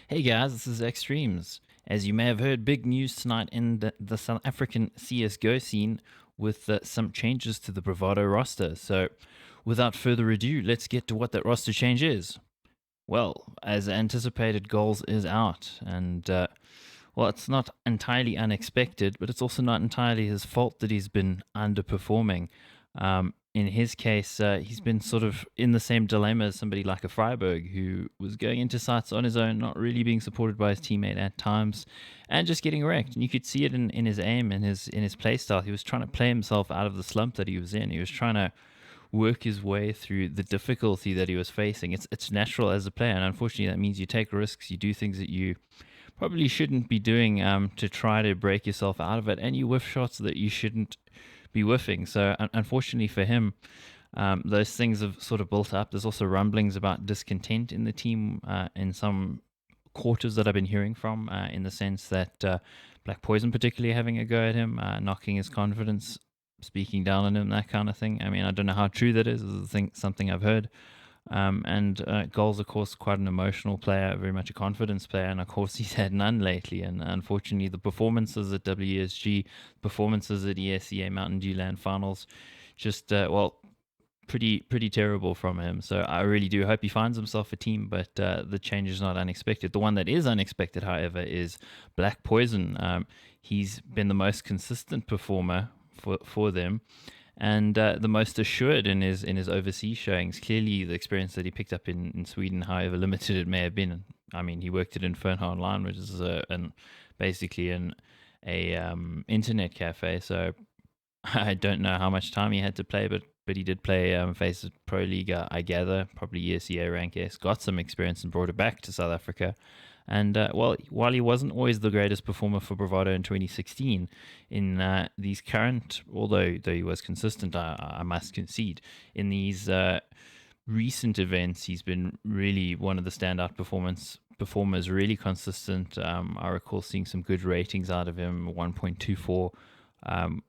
Hey guys, this is Extremes. As you may have heard, big news tonight in the South African CSGO scene with some changes to the Bravado roster. So, without further ado, let's get to what that roster change is. Well, as anticipated, Golz is out, and well, it's not entirely unexpected, but it's also not entirely his fault that he's been underperforming. In his case, he's been sort of in the same dilemma as somebody like a Freiberg, who was going into sites on his own, not really being supported by his teammate at times, and just getting wrecked. And you could see it in his aim, in his play style. He was trying to play himself out of the slump that he was in. He was trying to work his way through the difficulty that he was facing. It's natural as a player, and unfortunately, that means you take risks, you do things that you probably shouldn't be doing to try to break yourself out of it, and you whiff shots that you shouldn't be whiffing. So, unfortunately for him, those things have sort of built up. There's also rumblings about discontent in the team in some quarters that I've been hearing from, in the sense that Blackposion particularly having a go at him, knocking his confidence, speaking down on him, that kind of thing. I mean, I don't know how true that is. This is something I've heard. And Golz, of course, quite an emotional player, very much a confidence player, and of course he's had none lately. And unfortunately, the performances at WESG, performances at ESEA Mountain Dew Land Finals, just well, pretty terrible from him. So I really do hope he finds himself a team, but the change is not unexpected. The one that is unexpected, however, is Blackposion. He's been the most consistent performer for them, and the most assured in his overseas showings. Clearly, the experience that he picked up in Sweden, however limited it may have been. I mean, he worked at Inferno Online, which is basically a internet cafe. So I don't know how much time he had to play, but he did play Faces Pro League, I gather, probably ESEA rank S, got some experience and brought it back to South Africa. And well, while he wasn't always the greatest performer for Bravado in 2016, in these current, although he was consistent, I must concede, in these recent events, he's been really one of the standout performers, really consistent. I recall seeing some good ratings out of him, 1.24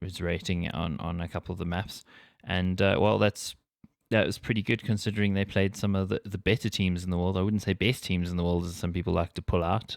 his rating on a couple of the maps. And well, that was pretty good considering they played some of the better teams in the world. I wouldn't say best teams in the world, as some people like to pull out.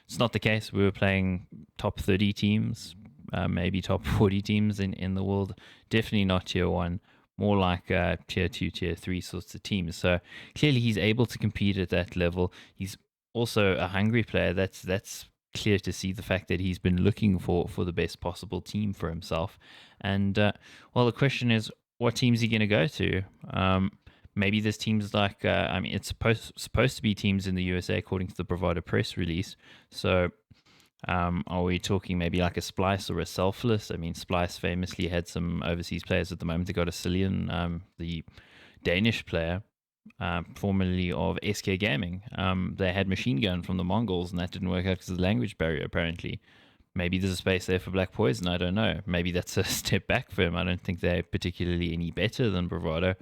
It's not the case. We were playing top 30 teams, maybe top 40 teams in the world. Definitely not tier 1, more like tier 2, tier 3 sorts of teams. So clearly he's able to compete at that level. He's also a hungry player. That's clear to see, the fact that he's been looking for the best possible team for himself. And well, the question is, what team's he going to go to? Maybe there's teams like, I mean, it's supposed to be teams in the USA according to the Bravado press release. So are we talking maybe like a Splice or a Selfless? I mean, Splice famously had some overseas players at the moment. They got a Cillian, the Danish player, formerly of SK Gaming. They had Machine Gun from the Mongols, and that didn't work out because of the language barrier, apparently. Maybe there's a space there for Blackpoison. I don't know. Maybe that's a step back for him. I don't think they're particularly any better than Bravado.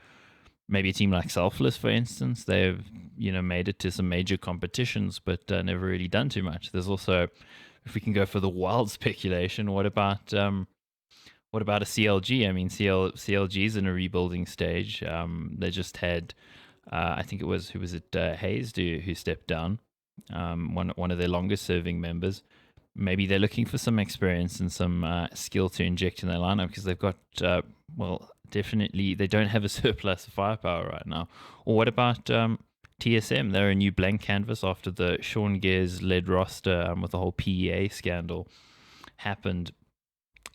Maybe a team like Selfless, for instance, they've made it to some major competitions, but never really done too much. There's also, if we can go for the wild speculation, what about a CLG? I mean, CLG is in a rebuilding stage. They just had, I think it was, who was it, Hayes, who stepped down, one of their longest serving members. Maybe they're looking for some experience and some skill to inject in their lineup, because they've got, well, definitely they don't have a surplus of firepower right now. Or what about TSM? They're a new blank canvas after the Sean Gears led roster with the whole PEA scandal happened.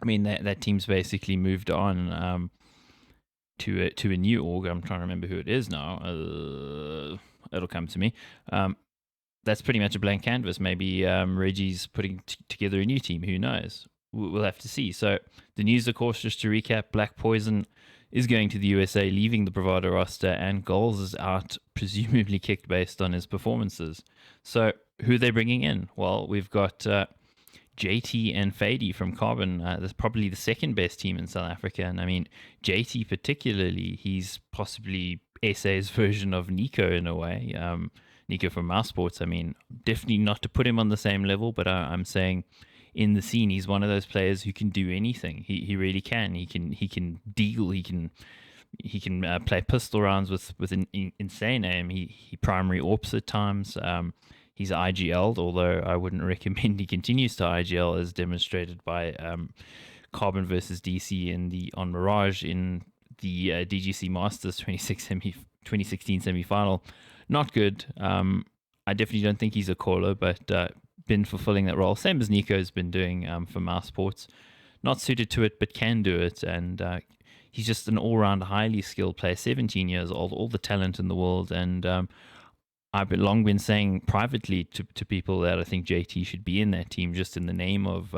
I mean, that team's basically moved on to a new org. I'm trying to remember who it is now. It'll come to me. That's pretty much a blank canvas. Maybe Reggie's putting together a new team. Who knows? We'll have to see. So the news, of course, just to recap, Blackpoison is going to the USA, leaving the Bravado roster, and Golz is out, presumably kicked based on his performances. So who are they bringing in? Well, we've got JT and Fadey from Carbon. That's probably the second best team in South Africa. And I mean, JT particularly, he's possibly SA's version of Nico in a way. Nico from Mouse Sports. I mean, definitely not to put him on the same level, but I'm saying in the scene, he's one of those players who can do anything. He really can. He can deal. He can play pistol rounds with an insane aim. He primary AWPs at times. he's IGL'd, although I wouldn't recommend he continues to IGL, as demonstrated by Carbon versus DC in the on Mirage in the DGC Masters 2016 semi-final. Not good. I definitely don't think he's a caller, but been fulfilling that role. Same as Nico's been doing for Mouse Sports. Not suited to it, but can do it. And he's just an all-round, highly skilled player, 17 years old, all the talent in the world. And I've long been saying privately to people that I think JT should be in that team, just in the name of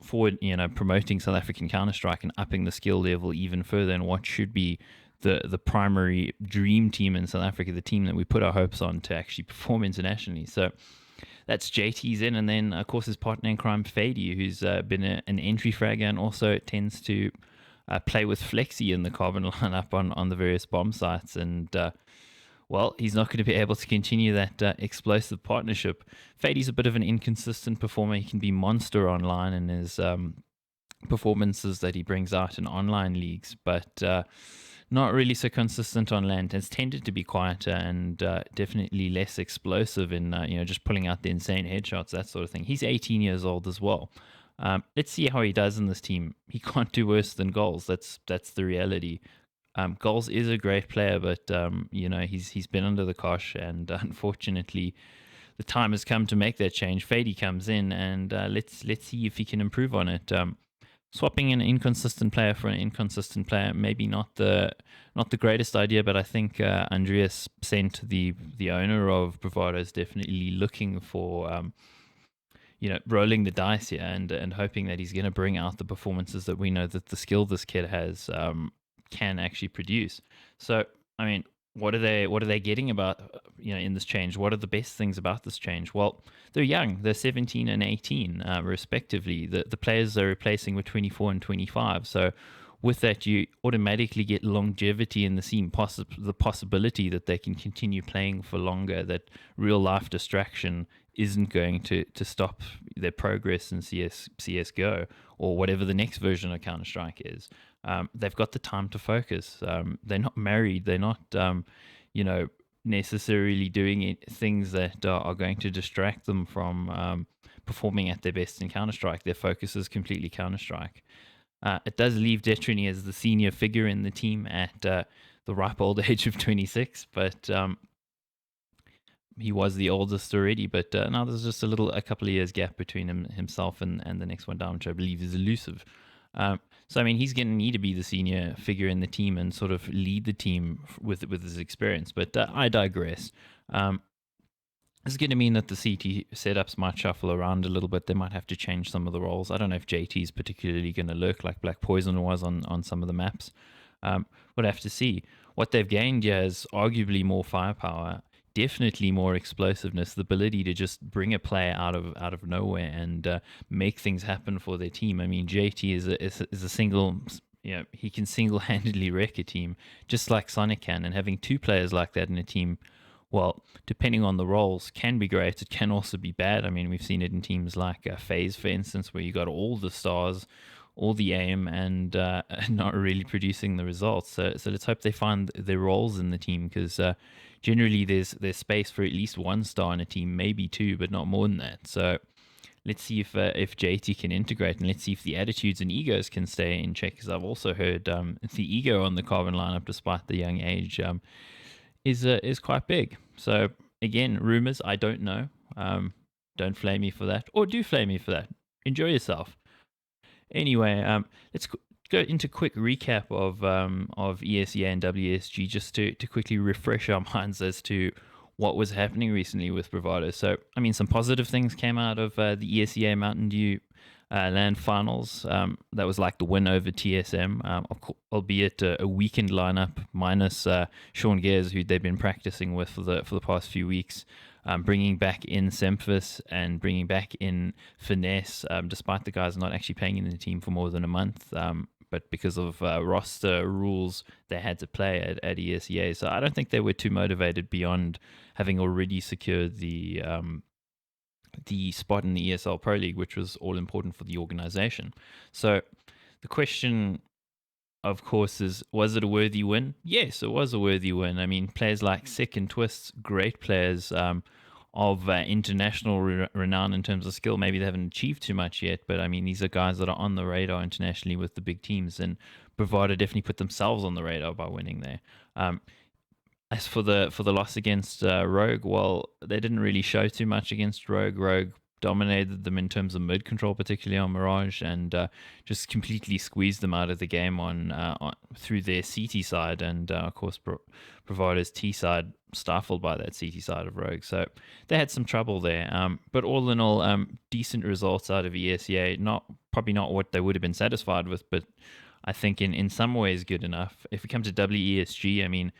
forward, promoting South African Counter-Strike and upping the skill level even further, and what should be the primary dream team in South Africa, the team that we put our hopes on to actually perform internationally. So that's JT's in, and then of course his partner in crime, Fadey, who's been an entry fragger and also tends to play with Flexi in the Carbon lineup on the various bomb sites. And well, he's not going to be able to continue that explosive partnership. Fadey's a bit of an inconsistent performer. He can be monster online in his performances that he brings out in online leagues, but not really so consistent on land. Has tended to be quieter and definitely less explosive in just pulling out the insane headshots, that sort of thing. He's 18 years old as well. Let's see how he does in this team. He can't do worse than Golz. That's the reality. Golz is a great player, but he's been under the cosh, and unfortunately, the time has come to make that change. Fadey comes in, and let's see if he can improve on it. Swapping an inconsistent player for an inconsistent player, maybe not the greatest idea, but I think Andreas Sent, the owner of Bravado, is definitely looking for rolling the dice here and hoping that he's going to bring out the performances that we know that the skill this kid has can actually produce. So, I mean, what are they getting about in this change? What are the best things about this change? Well, they're young. They're 17 and 18 respectively. The players they're replacing were 24 and 25. So with that, you automatically get longevity in the scene, the possibility that they can continue playing for longer, that real life distraction isn't going to stop their progress in CSGO or whatever the next version of Counter-Strike is. They've got the time to focus. They're not married. They're not, necessarily doing things that are going to distract them from performing at their best in Counter-Strike. Their focus is completely Counter-Strike. It does leave Detriny as the senior figure in the team at the ripe old age of 26, but he was the oldest already. But now there's just a couple of years gap between himself and the next one down, which I believe is elusive. So I mean, he's going to need to be the senior figure in the team and sort of lead the team with his experience. But I digress. This is going to mean that the CT setups might shuffle around a little bit. They might have to change some of the roles. I don't know if JT is particularly going to lurk like Blackposion was on some of the maps. We'll have to see. What they've gained here is arguably more firepower, definitely more explosiveness, the ability to just bring a player out of nowhere and make things happen for their team. I mean, JT is a single, he can single-handedly wreck a team, just like Sonic can. And having two players like that in a team, well, depending on the roles, can be great. It can also be bad. I mean, we've seen it in teams like FaZe, for instance, where you got all the stars, all the aim, and not really producing the results. So let's hope they find their roles in the team, because generally there's space for at least one star in a team, maybe two, but not more than that. So let's see if JT can integrate, and let's see if the attitudes and egos can stay in check, because I've also heard the ego on the Carbon lineup, despite the young age, is quite big. So again, rumors, I don't know. Don't flame me for that, or do flame me for that. Enjoy yourself. Anyway, let's go into a quick recap of ESEA and WESG, just to quickly refresh our minds as to what was happening recently with Bravado. So, I mean, some positive things came out of the ESEA Mountain Dew LAN finals. That was like the win over TSM, albeit a weakened lineup minus Sean Gears, who they've been practicing with for the past few weeks. Bringing back in Semphis and bringing back in Finesse, despite the guys not actually playing in the team for more than a month. But because of roster rules, they had to play at ESEA. So I don't think they were too motivated beyond having already secured the spot in the ESL Pro League, which was all important for the organization. So the question, of course, is, was it a worthy win? Yes, it was a worthy win. I mean, players like Sick and Twists, great players, international renown in terms of skill. Maybe they haven't achieved too much yet, but I mean, these are guys that are on the radar internationally with the big teams, and Bravado definitely put themselves on the radar by winning there. As for the loss against Rogue, well, they didn't really show too much against Rogue. Rogue dominated them in terms of mid control, particularly on Mirage, and just completely squeezed them out of the game on through their CT side, and of course Bravado's T side stifled by that CT side of Rogue. So they had some trouble there. But all in all, decent results out of ESEA. Probably not what they would have been satisfied with, but I think in some ways good enough. If we come to WESG, I mean,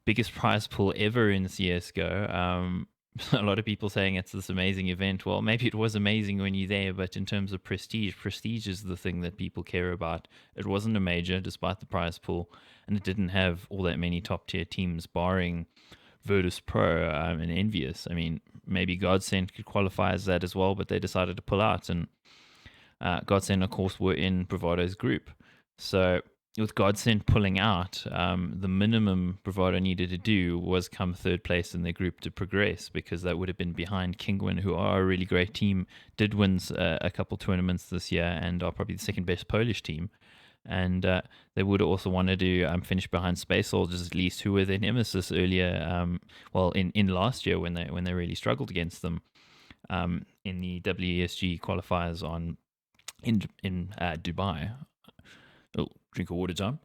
biggest prize pool ever in CSGO. A lot of people saying it's this amazing event. Well, maybe it was amazing when you're there, but in terms of prestige is the thing that people care about. It wasn't a major, despite the prize pool, and it didn't have all that many top tier teams, barring Virtus Pro and Envious. I mean, maybe Godsend could qualify as that as well, but they decided to pull out, and Godsend, of course, were in Bravado's group. So with Godsend pulling out, the minimum Bravado needed to do was come third place in their group to progress, because that would have been behind Kingwin, who are a really great team, did win a couple tournaments this year, and are probably the second best Polish team. And they would have also wanted to finish behind Space Soldiers at least, who were their nemesis earlier, in last year when they really struggled against them in the WESG qualifiers in Dubai. Oh, drink of water time.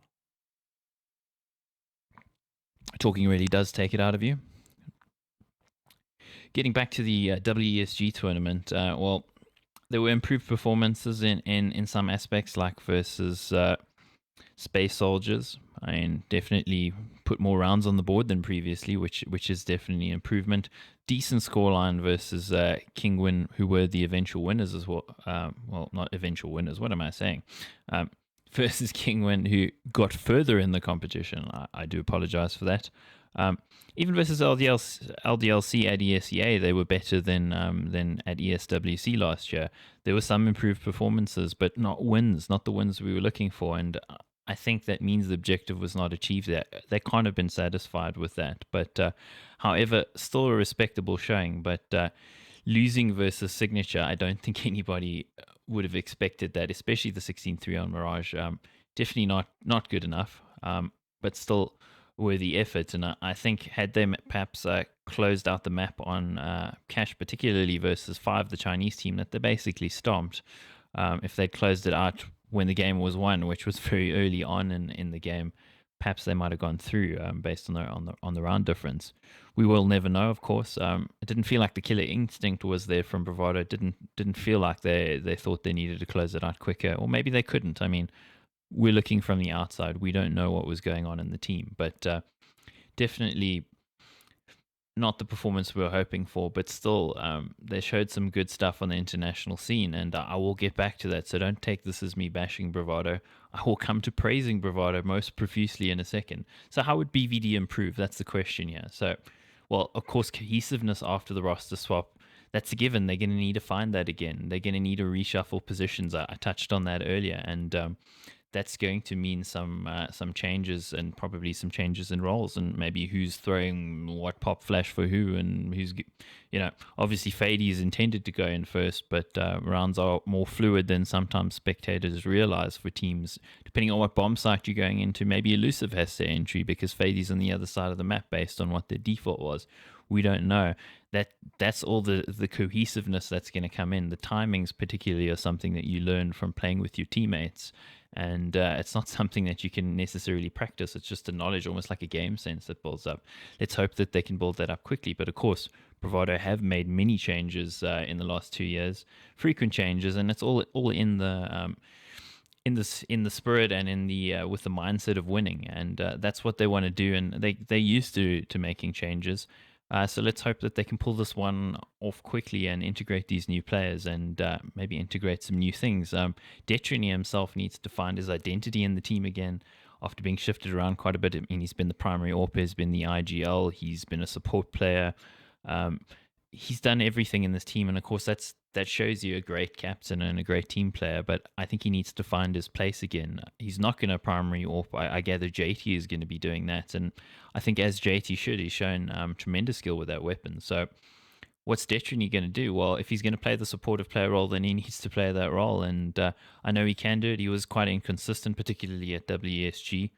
Talking really does take it out of you. Getting back to the WESG tournament, well, there were improved performances in some aspects, like versus Space Soldiers. I mean, definitely put more rounds on the board than previously, which is definitely an improvement. Decent scoreline versus Kingwin, who were the eventual winners as well. Well, not eventual winners. What am I saying? Versus Kingwin, who got further in the competition. I do apologize for that. Even versus LDLC at ESEA, they were better than at ESWC last year. There were some improved performances, but not wins, not the wins we were looking for. And I think that means the objective was not achieved there. They can't have been satisfied with that. But however, still a respectable showing. But losing versus Signature, I don't think anybody would have expected that, especially the 16-3 on Mirage. Definitely not good enough, but still worthy effort. And I think had they perhaps closed out the map on Cash, particularly versus 5, the Chinese team that they basically stomped, if they'd closed it out when the game was won, which was very early on in the game, perhaps they might have gone through based on the round difference. We will never know, of course. It didn't feel like the killer instinct was there from Bravado. It didn't feel like they thought they needed to close it out quicker, or maybe they couldn't. I mean, we're looking from the outside. We don't know what was going on in the team, but definitely not the performance we were hoping for, but still, they showed some good stuff on the international scene, and I will get back to that, so don't take this as me bashing Bravado. I will come to praising Bravado most profusely in a second. So how would BVD improve? That's the question here. So, well, of course, cohesiveness after the roster swap, that's a given. They're going to need to find that again. They're going to need to reshuffle positions. I touched on that earlier, and that's going to mean some changes, and probably some changes in roles, and maybe who's throwing what pop flash for who, and who's, obviously Fadey is intended to go in first, but rounds are more fluid than sometimes spectators realize for teams. Depending on what bomb site you're going into, maybe Elusive has their entry because Fadey's on the other side of the map based on what their default was. We don't know. That's all the cohesiveness that's going to come in. The timings particularly are something that you learn from playing with your teammates, and it's not something that you can necessarily practice. It's just a knowledge, almost like a game sense that builds up. Let's hope that they can build that up quickly. But of course, Bravado have made many changes in the last 2 years, frequent changes, and it's all in the in the spirit and in the with the mindset of winning, and that's what they want to do, and they used to making changes. So let's hope that they can pull this one off quickly and integrate these new players, and maybe integrate some new things. Detriny himself needs to find his identity in the team again after being shifted around quite a bit. I mean, he's been the primary AWP, he's been the IGL, he's been a support player. He's done everything in this team, and of course that shows you a great captain and a great team player, but I think he needs to find his place again. He's not going to primary AWP. I gather JT is going to be doing that, and I think as JT should, he's shown tremendous skill with that weapon. So what's Detrony going to do? Well, if he's going to play the supportive player role, then he needs to play that role. And I know he can do it. He was quite inconsistent, particularly at WESG.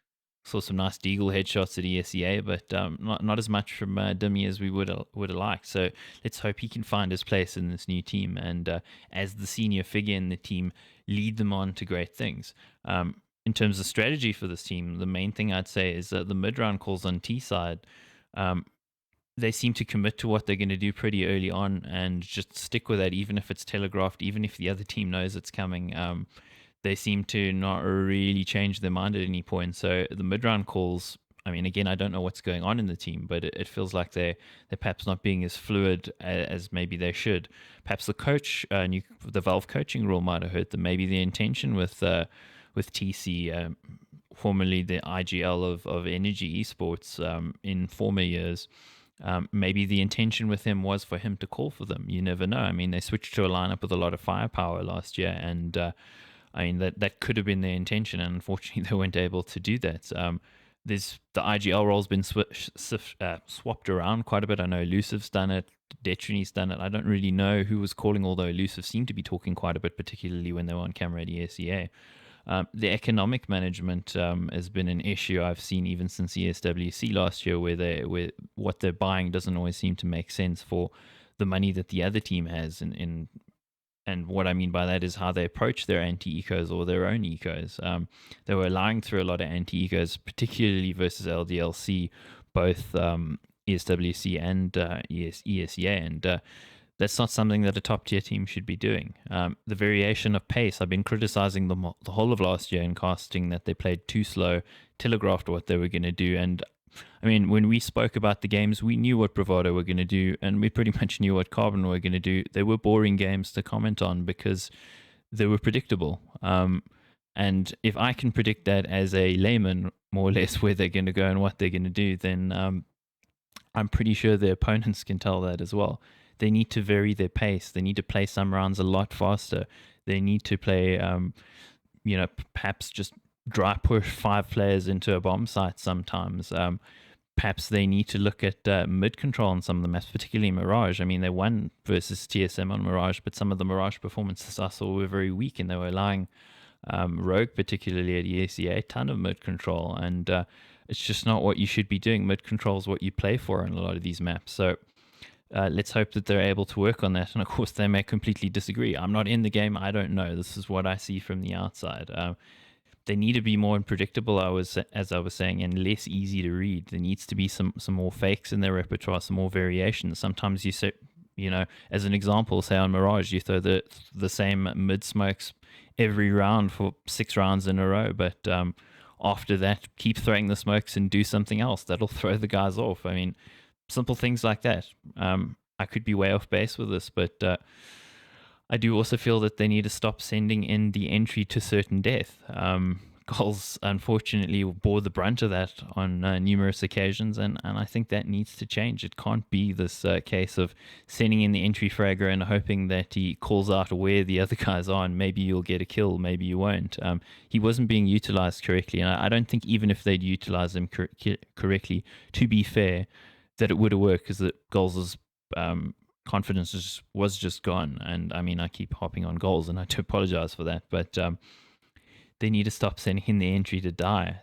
Saw some nice Deagle headshots at ESEA, but not as much from Dimmy as we would have liked. So let's hope he can find his place in this new team, and as the senior figure in the team, lead them on to great things. In terms of strategy for this team, the main thing I'd say is that the mid-round calls on T side, um, they seem to commit to what they're going to do pretty early on and just stick with that, even if it's telegraphed, even if the other team knows it's coming. They seem to not really change their mind at any point. So the mid-round calls, I mean, again, I don't know what's going on in the team, but it feels like they're perhaps not being as fluid as maybe they should. Perhaps the coach, the Valve coaching rule might have hurt them. Maybe the intention with TC, formerly the IGL of Energy Esports, in former years. Maybe the intention with him was for him to call for them. You never know. I mean, they switched to a lineup with a lot of firepower last year, and I mean that could have been their intention, and unfortunately they weren't able to do that. There's the IGL role's been swapped around quite a bit. I know Elusive's done it, Detrony's done it. I don't really know who was calling, although Elusive seemed to be talking quite a bit, particularly when they were on camera at ESEA. The economic management has been an issue I've seen even since ESWC last year, where what they're buying doesn't always seem to make sense for the money that the other team has. And what I mean by that is how they approach their anti-ecos or their own ecos. They were lying through a lot of anti-ecos, particularly versus LDLC, both ESWC and ESEA, and that's not something that a top tier team should be doing. The variation of pace, I've been criticizing them the whole of last year in casting that they played too slow, telegraphed what they were going to do. And I mean, when we spoke about the games, we knew what Bravado were going to do, and we pretty much knew what Carbon were going to do. They were boring games to comment on because they were predictable. And if I can predict that as a layman, more or less, where they're going to go and what they're going to do, then I'm pretty sure their opponents can tell that as well. They need to vary their pace. They need to play some rounds a lot faster. They need to play, perhaps just dry push 5 players into a bomb site sometimes. Perhaps they need to look at mid control on some of the maps, particularly Mirage. I mean, they won versus TSM on Mirage, but some of the Mirage performances I saw were very weak, and they were allowing Rogue, particularly at ESEA, a ton of mid control. And it's just not what you should be doing. Mid control is what you play for in a lot of these maps. So let's hope that they're able to work on that. And of course, they may completely disagree. I'm not in the game. I don't know. This is what I see from the outside. They need to be more unpredictable, as I was saying, and less easy to read. There needs to be some more fakes in their repertoire, some more variations. Sometimes you say, as an example, say on Mirage, you throw the same mid smokes every round for 6 rounds in a row, but after that, keep throwing the smokes and do something else. That'll throw the guys off. I mean, simple things like that. I could be way off base with this, but I do also feel that they need to stop sending in the entry to certain death. Golz, unfortunately, bore the brunt of that on numerous occasions, and I think that needs to change. It can't be this case of sending in the entry fragger and hoping that he calls out where the other guys are, and maybe you'll get a kill, maybe you won't. He wasn't being utilized correctly, and I don't think even if they'd utilize him correctly, to be fair, that it would have worked, because the Golz's confidence was just gone. And I mean, I keep hopping on Golz, and I do apologize for that, but they need to stop sending in the entry to die.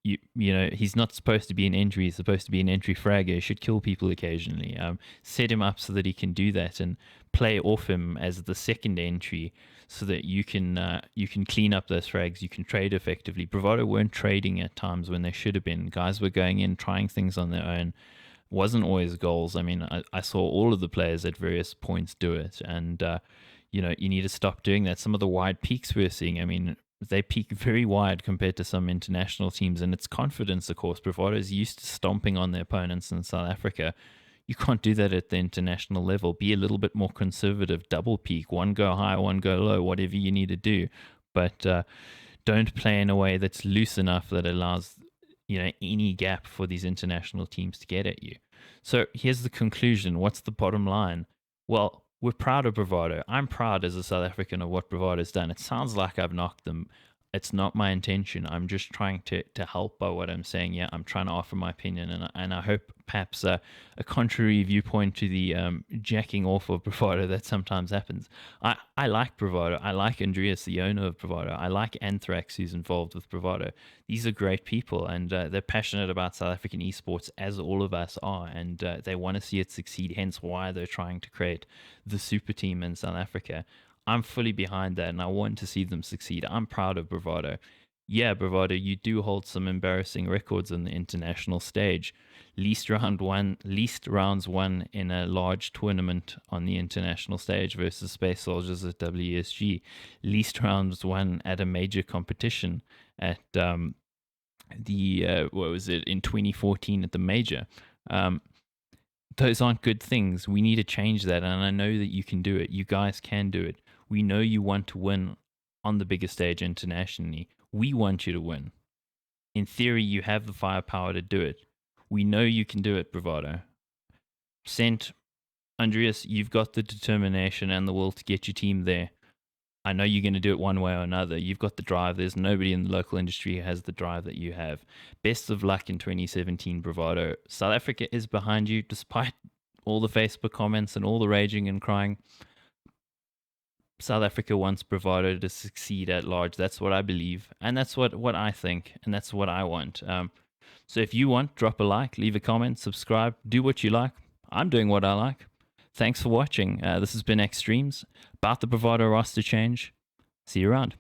He's not supposed to be an entry. He's supposed to be an entry fragger. He should kill people occasionally. Set him up so that he can do that, and play off him as the second entry, so that you can clean up those frags. You can trade effectively. Bravado weren't trading at times when they should have been. Guys were going in, trying things on their own. Wasn't always goals. I mean, I saw all of the players at various points do it, and you need to stop doing that. Some of the wide peaks we're seeing, I mean, they peak very wide compared to some international teams, and it's confidence, of course. Bravado is used to stomping on their opponents in South Africa. You can't do that at the international level. Be a little bit more conservative. Double peak, one go high, one go low, whatever you need to do, but don't play in a way that's loose enough that allows any gap for these international teams to get at you. So here's the conclusion. What's the bottom line? Well, we're proud of Bravado. I'm proud as a South African of what Bravado's done. It sounds like I've knocked them. It's not my intention. I'm just trying to help by what I'm saying. Yeah, I'm trying to offer my opinion, and I hope perhaps a contrary viewpoint to the jacking off of Bravado that sometimes happens. I like Bravado. I like Andreas, the owner of Bravado. I like Anthrax, who's involved with Bravado. These are great people, and they're passionate about South African esports, as all of us are, and they want to see it succeed. Hence, why they're trying to create the super team in South Africa. I'm fully behind that, and I want to see them succeed. I'm proud of Bravado. Yeah, Bravado, you do hold some embarrassing records on the international stage. Least rounds won in a large tournament on the international stage versus Space Soldiers at WESG. Least rounds won at a major competition at the what was it in 2014 at the major. Um, those aren't good things. We need to change that. And I know that you can do it. You guys can do it. We know you want to win on the biggest stage internationally. We want you to win. In theory, you have the firepower to do it. We know you can do it, Bravado. Sent, Andreas, you've got the determination and the will to get your team there. I know you're going to do it one way or another. You've got the drive. There's nobody in the local industry who has the drive that you have. Best of luck in 2017, Bravado. South Africa is behind you, despite all the Facebook comments and all the raging and crying. South Africa wants Bravado to succeed at large. That's what I believe, and that's what I think, and that's what I want. So if you want, drop a like, leave a comment, subscribe, do what you like. I'm doing what I like. Thanks for watching. This has been Extremes, about the Bravado roster change. See you around.